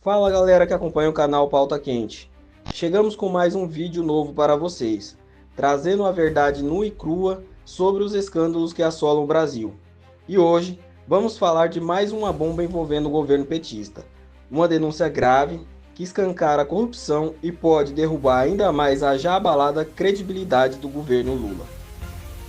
Fala galera que acompanha o canal Pauta Quente. Chegamos com mais um vídeo novo para vocês, trazendo a verdade nua e crua sobre os escândalos que assolam o Brasil. E hoje vamos falar de mais uma bomba envolvendo o governo petista. Uma denúncia grave que escancara a corrupção e pode derrubar ainda mais a já abalada credibilidade do governo Lula.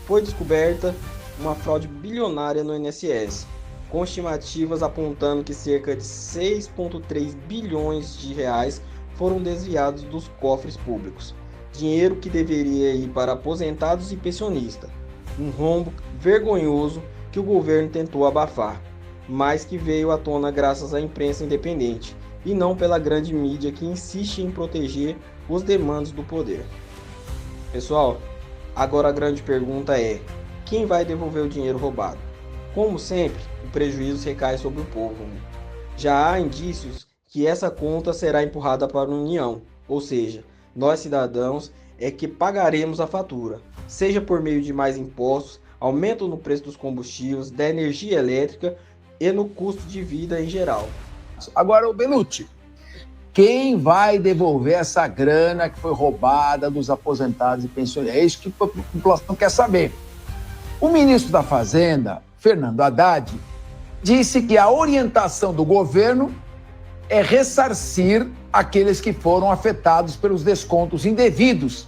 Foi descoberta uma fraude bilionária no INSS, com estimativas apontando que cerca de 6,3 bilhões de reais foram desviados dos cofres públicos. Dinheiro que deveria ir para aposentados e pensionistas. Um rombo vergonhoso que o governo tentou abafar, mas que veio à tona graças à imprensa independente e não pela grande mídia que insiste em proteger os demandos do poder. Pessoal, agora a grande pergunta é: quem vai devolver o dinheiro roubado? Como sempre, o prejuízo recai sobre o povo. Já há indícios que essa conta será empurrada para a União, ou seja, nós cidadãos é que pagaremos a fatura, seja por meio de mais impostos, aumento no preço dos combustíveis, da energia elétrica e no custo de vida em geral. Agora, o Belucci, quem vai devolver essa grana que foi roubada dos aposentados e pensionistas? É isso que a população quer saber. O ministro da Fazenda, Fernando Haddad, disse que a orientação do governo é ressarcir aqueles que foram afetados pelos descontos indevidos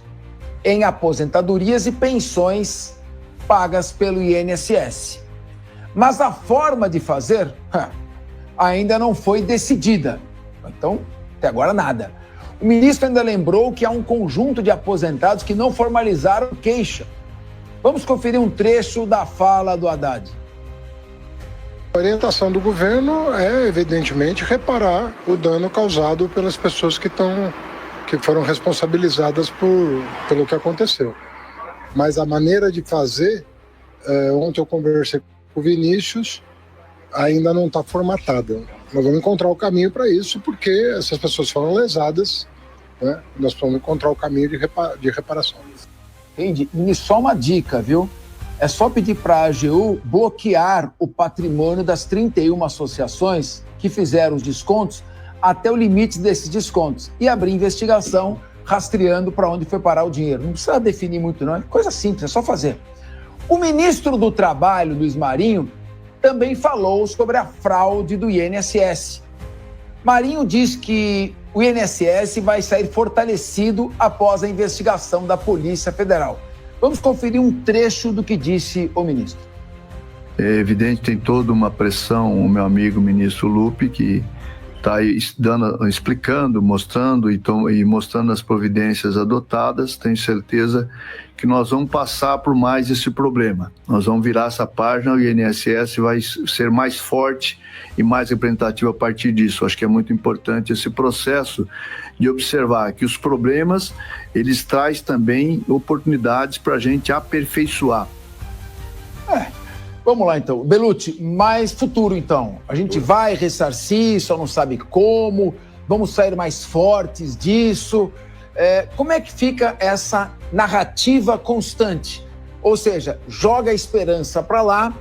em aposentadorias e pensões pagas pelo INSS. Mas a forma de fazer ainda não foi decidida. Então, até agora nada. O ministro ainda lembrou que há um conjunto de aposentados que não formalizaram queixa. Vamos conferir um trecho da fala do Haddad. A orientação do governo é, evidentemente, reparar o dano causado pelas pessoas que foram responsabilizadas pelo que aconteceu. Mas a maneira de fazer, ontem eu conversei com o Vinícius, ainda não está formatada. Nós vamos encontrar o caminho para isso, porque essas pessoas foram lesadas, né? Nós vamos encontrar o caminho de reparação. Entendi. E só uma dica, viu? É só pedir para a AGU bloquear o patrimônio das 31 associações que fizeram os descontos até o limite desses descontos e abrir investigação rastreando para onde foi parar o dinheiro. Não precisa definir muito não, é coisa simples, é só fazer. O ministro do Trabalho, Luiz Marinho, também falou sobre a fraude do INSS. Marinho diz que o INSS vai sair fortalecido após a investigação da Polícia Federal. Vamos conferir um trecho do que disse o ministro. É evidente, tem toda uma pressão, o meu amigo ministro Lupe, que está explicando, mostrando e mostrando as providências adotadas. Tenho certeza que nós vamos passar por mais esse problema. Nós vamos virar essa página, o INSS vai ser mais forte e mais representativo a partir disso. Acho que é muito importante esse processo de observar que os problemas, eles trazem também oportunidades para a gente aperfeiçoar. Vamos lá então. Belucci, mais futuro então. A gente vai ressarcir, só não sabe como, vamos sair mais fortes disso. Como é que fica essa narrativa constante? Ou seja, joga a esperança para lá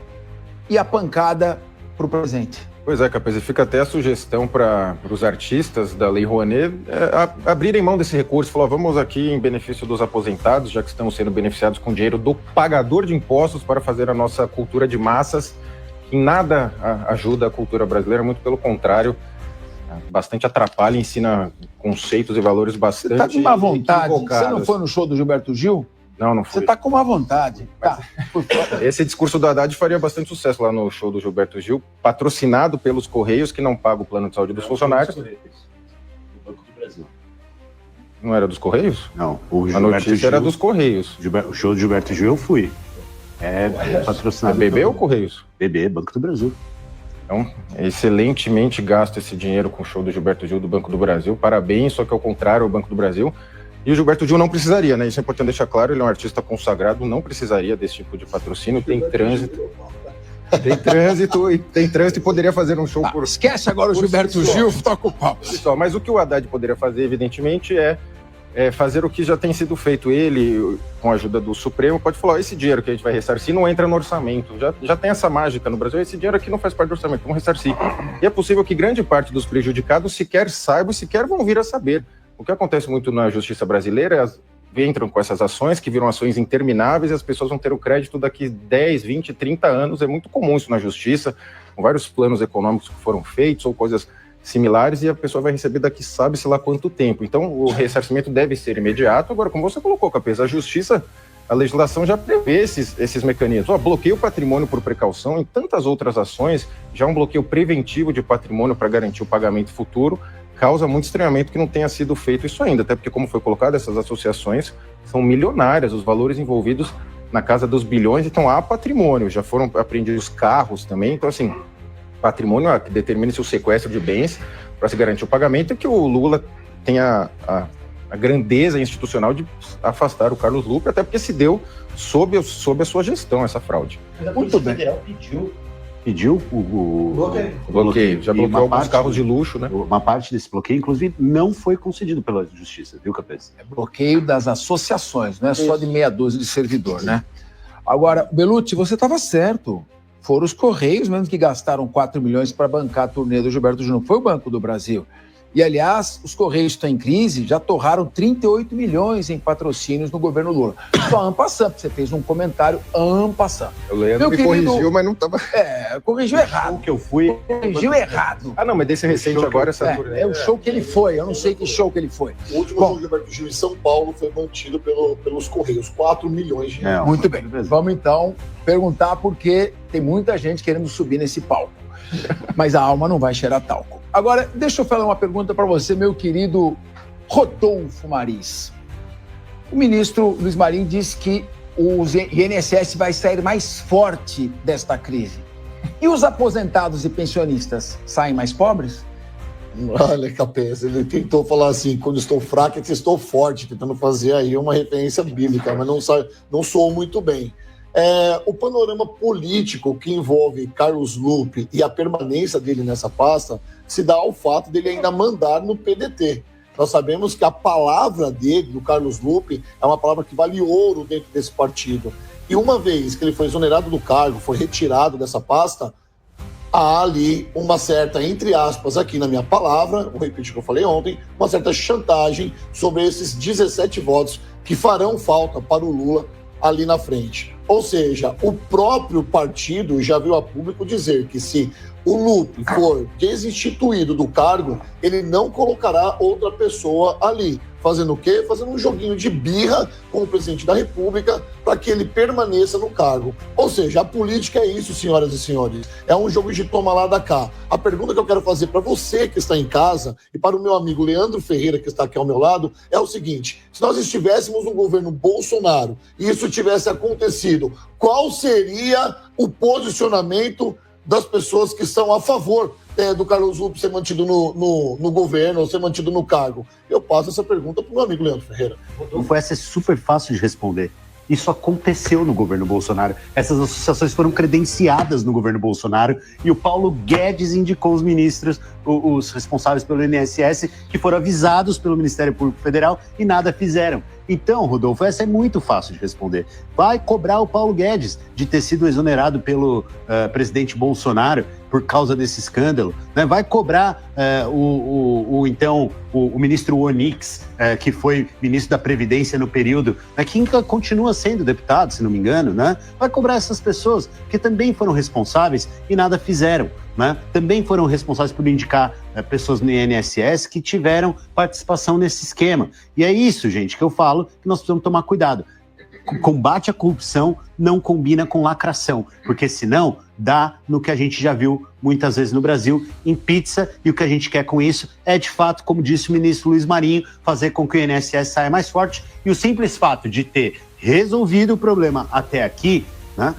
e a pancada para o presente. Pois é, Capaz, e fica até a sugestão para os artistas da Lei Rouanet abrirem mão desse recurso. Falar, vamos aqui em benefício dos aposentados, já que estamos sendo beneficiados com dinheiro do pagador de impostos para fazer a nossa cultura de massas. Em nada ajuda a cultura brasileira, muito pelo contrário, bastante atrapalha, ensina conceitos e valores bastante Você tá com uma vontade, equivocados. Você não foi no show do Gilberto Gil? Não fui. Você tá com uma vontade. Tá. Esse discurso do Haddad faria bastante sucesso lá no show do Gilberto Gil, patrocinado pelos Correios, que não pagam o plano de saúde dos funcionários. Do Banco do Brasil. Não era dos Correios? Não, o A Gilberto notícia Gil, era dos Correios. O show do Gilberto Gil eu fui. É patrocinado. É BB ou Correios? BB, Banco do Brasil. Então, excelentemente gasto esse dinheiro com o show do Gilberto Gil do Banco do Brasil. Parabéns, só que ao contrário, o Banco do Brasil. E o Gilberto Gil não precisaria, né? Isso é importante deixar claro, ele é um artista consagrado, não precisaria desse tipo de patrocínio, tem trânsito e poderia fazer um show por... Esquece agora o Gilberto Gil, toca o pau. Pessoal, mas o que o Haddad poderia fazer, evidentemente, é fazer o que já tem sido feito. Ele, com a ajuda do Supremo, pode falar, esse dinheiro que a gente vai ressarcir não entra no orçamento. Já tem essa mágica no Brasil, esse dinheiro aqui não faz parte do orçamento, vamos ressarcir. E é possível que grande parte dos prejudicados sequer saibam e sequer vão vir a saber. O que acontece muito na justiça brasileira é entram com essas ações que viram ações intermináveis e as pessoas vão ter o crédito daqui 10, 20, 30 anos. É muito comum isso na justiça, com vários planos econômicos que foram feitos ou coisas similares, e a pessoa vai receber daqui sabe-se lá quanto tempo. Então, o ressarcimento deve ser imediato. Agora, como você colocou, Capês, a justiça, a legislação já prevê esses mecanismos. Bloqueio patrimônio por precaução, em tantas outras ações, já um bloqueio preventivo de patrimônio para garantir o pagamento futuro, causa muito estranhamento que não tenha sido feito isso ainda, até porque, como foi colocado, essas associações são milionárias, os valores envolvidos na casa dos bilhões, então há patrimônio, já foram apreendidos carros também, então assim, patrimônio que determina-se o sequestro de bens para se garantir o pagamento, e que o Lula tenha a grandeza institucional de afastar o Carlos Lupe, até porque se deu sob a sua gestão essa fraude. Muito bem. Pediu o bloqueio. Já bloqueou alguns carros de luxo, né? Uma parte desse bloqueio, inclusive, não foi concedido pela justiça, viu, Capês? É bloqueio das associações, não é só de meia dúzia de servidor, né? Agora, Bellucci, você estava certo. Foram os Correios mesmo que gastaram 4 milhões para bancar a turnê do Gilberto Gil, não foi o Banco do Brasil. E, aliás, os Correios estão em crise, já torraram 38 milhões em patrocínios no governo Lula. Só en passant, você fez um comentário en passant. O Leandro me corrigiu, mas não estava... Corrigiu errado. O que eu fui... Corrigiu errado. Ah, não, mas desse recente agora, essa turnê... É o show que ele foi, eu não sei que show que ele foi. O último show do Gilberto Gil em São Paulo foi mantido pelos Correios, 4 milhões de reais. Muito bem, vamos então perguntar porque tem muita gente querendo subir nesse palco. Mas a alma não vai cheirar talco. Agora, deixa eu fazer uma pergunta para você, meu querido Rodolfo Maris. O ministro Luiz Marinho disse que o INSS vai sair mais forte desta crise. E os aposentados e pensionistas saem mais pobres? Olha, Capês, ele tentou falar assim, quando estou fraco é que estou forte, tentando fazer aí uma referência bíblica, mas não soou muito bem. O panorama político que envolve Carlos Lupe e a permanência dele nessa pasta se dá ao fato dele ainda mandar no PDT. Nós sabemos que a palavra dele, do Carlos Lupe, é uma palavra que vale ouro dentro desse partido. E uma vez que ele foi exonerado do cargo, foi retirado dessa pasta, há ali uma certa, entre aspas, aqui na minha palavra, vou repetir o que eu falei ontem, uma certa chantagem sobre esses 17 votos que farão falta para o Lula ali na frente. Ou seja, o próprio partido já veio a público dizer que se o Lupe for desinstituído do cargo, ele não colocará outra pessoa ali. Fazendo o quê? Fazendo um joguinho de birra com o presidente da República para que ele permaneça no cargo. Ou seja, a política é isso, senhoras e senhores. É um jogo de toma lá da cá. A pergunta que eu quero fazer para você que está em casa e para o meu amigo Leandro Ferreira, que está aqui ao meu lado, é o seguinte: se nós estivéssemos no governo Bolsonaro e isso tivesse acontecido, qual seria o posicionamento das pessoas que estão a favor do Carlos Lupe ser mantido no governo ou ser mantido no cargo? Eu passo essa pergunta para o meu amigo Leandro Ferreira. Essa é super fácil de responder. Isso aconteceu no governo Bolsonaro. Essas associações foram credenciadas no governo Bolsonaro e o Paulo Guedes indicou os ministros, os responsáveis pelo INSS, que foram avisados pelo Ministério Público Federal e nada fizeram. Então, Rodolfo, essa é muito fácil de responder. Vai cobrar o Paulo Guedes de ter sido exonerado pelo presidente Bolsonaro por causa desse escândalo, né? Vai cobrar o ministro Onix, que foi ministro da Previdência no período, que ainda continua sendo deputado, se não me engano, né? Vai cobrar essas pessoas que também foram responsáveis e nada fizeram, né? Também foram responsáveis por indicar pessoas no INSS que tiveram participação nesse esquema. E é isso, gente, que eu falo que nós precisamos tomar cuidado. Combate à corrupção não combina com lacração, porque senão dá no que a gente já viu muitas vezes no Brasil, em pizza, e o que a gente quer com isso é, de fato, como disse o ministro Luiz Marinho, fazer com que o INSS saia mais forte, e o simples fato de ter resolvido o problema até aqui, né,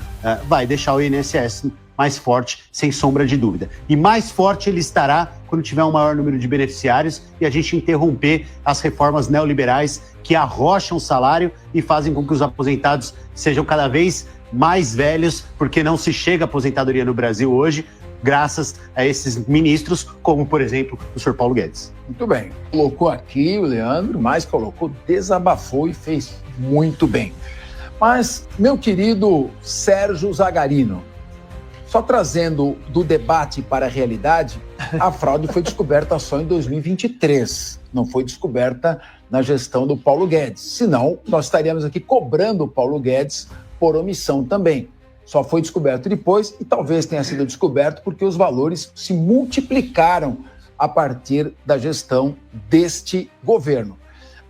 vai deixar o INSS mais forte, sem sombra de dúvida. E mais forte ele estará quando tiver um maior número de beneficiários e a gente interromper as reformas neoliberais que arrocham o salário e fazem com que os aposentados sejam cada vez mais velhos, porque não se chega à aposentadoria no Brasil hoje, graças a esses ministros, como, por exemplo, o senhor Paulo Guedes. Muito bem. Colocou aqui o Leandro, mas colocou, desabafou e fez muito bem. Mas, meu querido Sérgio Zagarino, só trazendo do debate para a realidade, a fraude foi descoberta só em 2023, não foi descoberta na gestão do Paulo Guedes. Senão, nós estaríamos aqui cobrando o Paulo Guedes por omissão também. Só foi descoberto depois e talvez tenha sido descoberto porque os valores se multiplicaram a partir da gestão deste governo.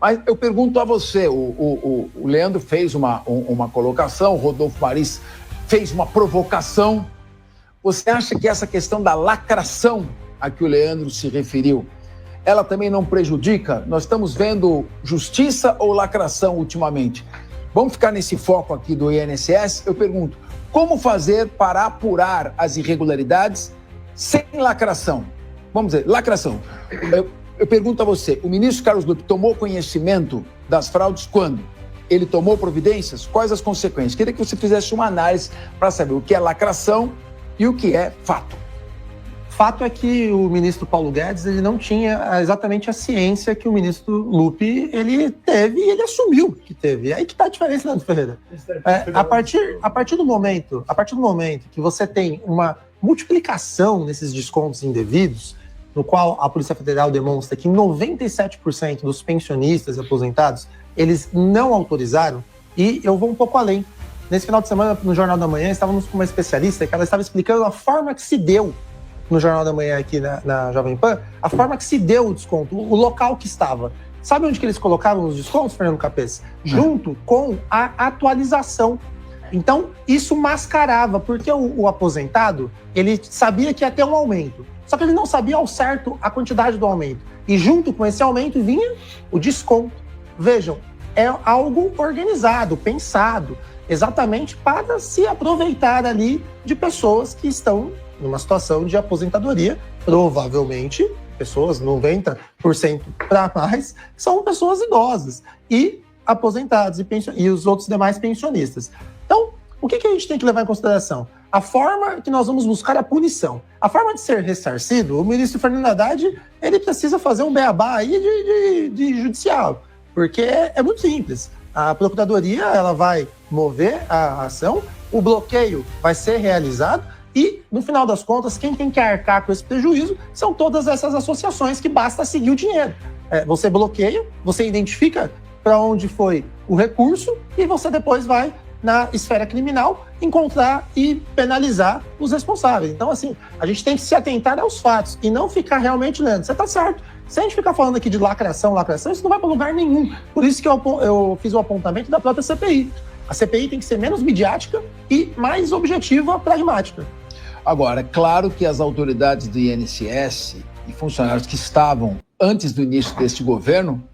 Mas eu pergunto a você, o Leandro fez uma colocação, o Rodolfo Maris fez uma provocação. Você acha que essa questão da lacração a que o Leandro se referiu, ela também não prejudica? Nós estamos vendo justiça ou lacração ultimamente? Vamos ficar nesse foco aqui do INSS? Eu pergunto, como fazer para apurar as irregularidades sem lacração? Vamos dizer, lacração. Eu pergunto a você, o ministro Carlos Lupe tomou conhecimento das fraudes quando? Ele tomou providências? Quais as consequências? Queria que você fizesse uma análise para saber o que é lacração e o que é fato. Fato é que o ministro Paulo Guedes ele não tinha exatamente a ciência que o ministro Lupe ele teve e ele assumiu que teve. É aí que está a diferença, Leandro Ferreira. A partir do momento que você tem uma multiplicação nesses descontos indevidos, no qual a Polícia Federal demonstra que 97% dos pensionistas e aposentados, eles não autorizaram, e eu vou um pouco além. Nesse final de semana, no Jornal da Manhã, estávamos com uma especialista que ela estava explicando a forma que se deu, no Jornal da Manhã aqui na Jovem Pan, a forma que se deu o desconto, o local que estava. Sabe onde que eles colocavam os descontos, Fernando Capês? Junto com a atualização. Então, isso mascarava, porque o aposentado, ele sabia que ia ter um aumento. Só que ele não sabia ao certo a quantidade do aumento. E junto com esse aumento vinha o desconto. Vejam, é algo organizado, pensado, exatamente para se aproveitar ali de pessoas que estão numa situação de aposentadoria, provavelmente pessoas, 90% para mais, são pessoas idosas e aposentados e os outros demais pensionistas. Então, o que a gente tem que levar em consideração? A forma que nós vamos buscar a punição. A forma de ser ressarcido, o ministro Fernando Haddad, ele precisa fazer um beabá aí de judicial, porque é muito simples. A Procuradoria ela vai mover a ação, o bloqueio vai ser realizado e, no final das contas, quem tem que arcar com esse prejuízo são todas essas associações que basta seguir o dinheiro. Você bloqueia, você identifica para onde foi o recurso e você depois vai na esfera criminal encontrar e penalizar os responsáveis. Então, assim, a gente tem que se atentar aos fatos e não ficar realmente lendo. Você está certo. Se a gente ficar falando aqui de lacração, isso não vai para lugar nenhum. Por isso que eu fiz o apontamento da própria CPI. A CPI tem que ser menos midiática e mais objetiva, pragmática. Agora, é claro que as autoridades do INSS e funcionários que estavam antes do início deste governo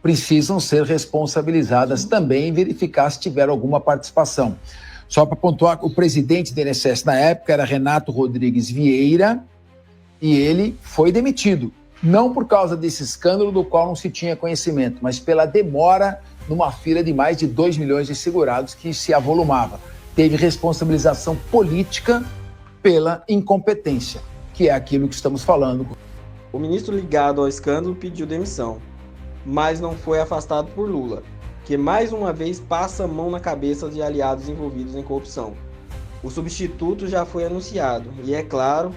precisam ser responsabilizadas também e verificar se tiveram alguma participação. Só para pontuar, o presidente do INSS na época era Renato Rodrigues Vieira e ele foi demitido. Não por causa desse escândalo do qual não se tinha conhecimento, mas pela demora numa fila de mais de 2 milhões de segurados que se avolumava. Teve responsabilização política pela incompetência, que é aquilo que estamos falando. O ministro ligado ao escândalo pediu demissão, mas não foi afastado por Lula, que mais uma vez passa a mão na cabeça de aliados envolvidos em corrupção. O substituto já foi anunciado e, é claro,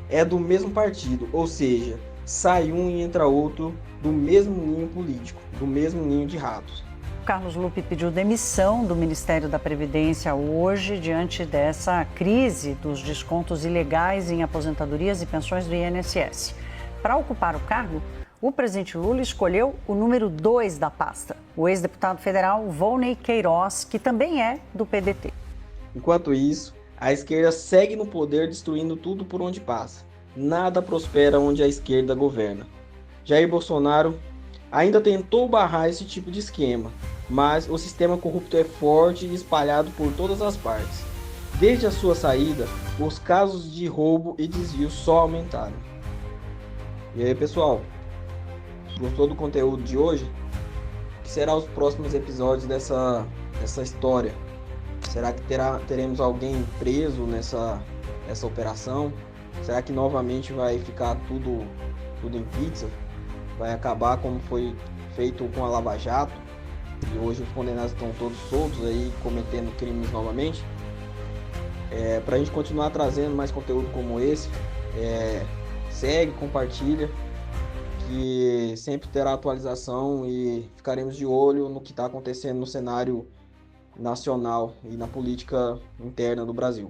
é do mesmo partido, ou seja, sai um e entra outro do mesmo ninho político, do mesmo ninho de ratos. Carlos Lupe pediu demissão do Ministério da Previdência hoje, diante dessa crise dos descontos ilegais em aposentadorias e pensões do INSS. Para ocupar o cargo, o presidente Lula escolheu o número 2 da pasta, o ex-deputado federal Volney Queiroz, que também é do PDT. Enquanto isso, a esquerda segue no poder destruindo tudo por onde passa. Nada prospera onde a esquerda governa. Jair Bolsonaro ainda tentou barrar esse tipo de esquema, mas o sistema corrupto é forte e espalhado por todas as partes. Desde a sua saída, os casos de roubo e desvio só aumentaram. E aí, pessoal? Gostou do conteúdo de hoje? O que serão os próximos episódios dessa história? Será que teremos alguém preso nessa operação? Será que novamente vai ficar tudo em pizza? Vai acabar como foi feito com a Lava Jato? E hoje os condenados estão todos soltos aí, cometendo crimes novamente? Para a gente continuar trazendo mais conteúdo como esse, segue, compartilha, que sempre terá atualização e ficaremos de olho no que está acontecendo no cenário nacional e na política interna do Brasil.